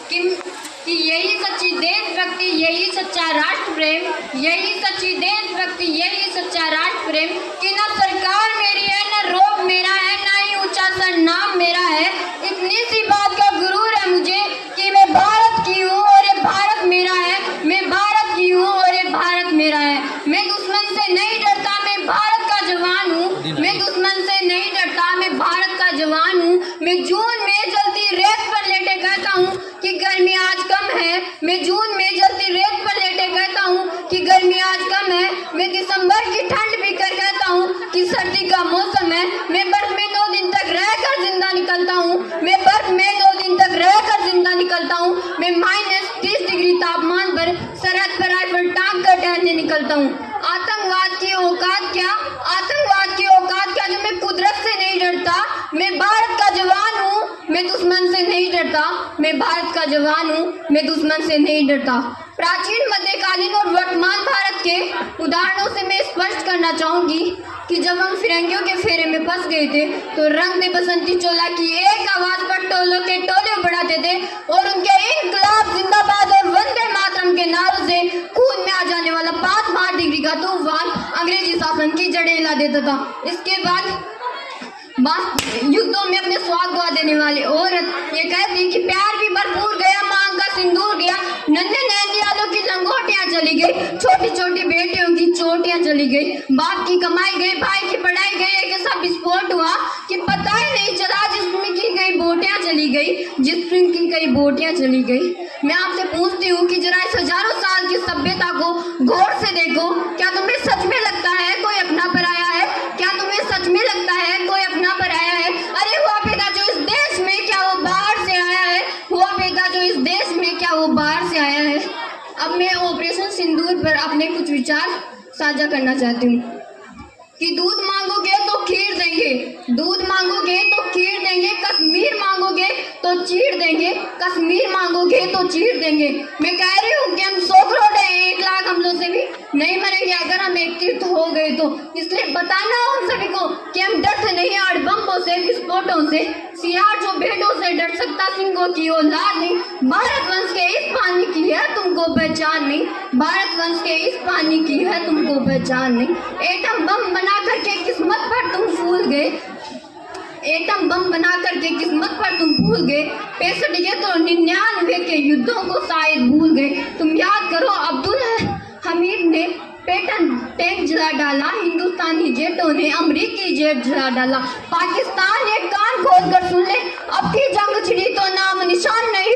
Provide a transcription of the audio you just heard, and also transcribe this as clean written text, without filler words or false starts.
कि कि यही सच्ची देशभक्ति, यही सच्चा राष्ट्र प्रेम, यही सच्ची देशभक्ति, यही सच्चा राष्ट्र प्रेम, कि न सरकार मेरी है, न रोब मेरा है, न ही ऊंचा सा नाम मेरा है। इतनी सी बात का गुरूर है मुझे कि मैं भारत की हूँ और ये भारत मेरा है। मैं भारत की हूँ और ये भारत मेरा है। मैं दुश्मन से नहीं डरता, मैं भारत का जवान हूँ। मैं दुश्मन से नहीं डरता, मैं भारत का जवान हूँ। मैं जून में जलती रेत पर लेटे कहता हूँ कि गर्मी आज कम है। मैं जून में जलती रेत पर लेटे कहता हूँ कि गर्मी आज कम है। मैं दिसंबर की ठंड भी कर कहता हूँ कि सर्दी का मौसम है। मैं बर्फ में 2 दिन तक रहकर जिंदा निकलता हूँ। मैं बर्फ में 2 दिन तक रहकर जिंदा निकलता हूँ। मैं -30 डिग्री तापमान पर सरहद पर राइफल टांग कर टहलने निकलता हूँ। आतंकवाद की औकात क्या, आतंकवाद की औकात क्या, जो मैं कुदरत से नहीं डरता। मैं भारत का जवान हूँ, मैं दुश्मन से नहीं डरता। मैं भारत का जवान हूँ, मैं दुश्मन से नहीं डरता। प्राचीन, मध्यकालीन और वर्तमान भारत के उदाहरणों से मैं स्पष्ट करना चाहूंगी कि जब हम फिरंगियों के फेरे में फंस गए थे तो रंग दे बसंती चोला की एक आवाज पर टोलों के टोले बढ़ाते थे और उनके इनकलाब जिंदाबाद और वंदे मातरम के नारों से खून में आ जाने वाला 5 डिग्री का तूफान अंग्रेजी शासन की जड़ें हिला देता था। इसके बाद युद्धों में अपने स्वाद गवा देने वाली औरत ये कहती कि प्यार भी भरपूर गया, मांग का सिंदूर गया, नन्हे नैनियालों की लंगोटियां चली गई, छोटी छोटी बेटियों की चोटियां चली गई, बाप की कमाई गई, भाई की पढ़ाई गई। एक ऐसा विस्फोट हुआ कि पता ही नहीं चला, जिस्म की कई बोटियां चली गई, जिस्म की कई बोटियां चली गई। मैं आपसे पूछती हूँ कि जरा इस हजारों साल की सभ्यता को गौर से देखो। क्या तुम्हें सच में लगता है कोई अपना पराया है? क्या तुम्हें सच में लगता है कोई अपना पराया है? अरे हुआ पैदा जो इस देश में, क्या वो बाहर से आया है? हुआ पैदा जो इस देश में, क्या वो बाहर से आया है? अब मैं ऑपरेशन सिंदूर पर अपने कुछ विचार साझा करना चाहती हूँ कि दूध मांगोगे तो खीर देंगे, दूध मांगोगे तो खीर देंगे, कश्मीर मांगोगे तो चीड़ देंगे, कश्मीर मांगोगे तो चीड़ देंगे। मैं कह रही हूँ कि हम 100 करोड़ है, 1 लाख हमलों से भी नहीं मरेंगे अगर हम एक तीर्थ हो गए तो। इसलिए बताना उन सभी को कि हम डरते नहीं आड़ बम्बों से, विस्फोटों से। सियार जो भेड़ों से डर सकता, सिंहों की औलाद नहीं। भारत वंश के इस पानी की है तुमको पहचान नहीं, भारत वंश के इस पानी की है तुमको पहचान नहीं। एटम बम बना करके किस्मत पर तुम फूल गए, एटम बम बना करके किस्मत पर तुम भूल गए। 65 के तो 99 के युद्धों को शायद भूल गए। तुम याद करो, अब्दुल हमीद ने पैटर्न टैंक जला डाला, हिंदुस्तानी जेटों ने अमेरिकी जेट जला डाला। पाकिस्तान ने कान खोल कर सुन ले, अब की जंग छिड़ी तो नाम निशान नहीं।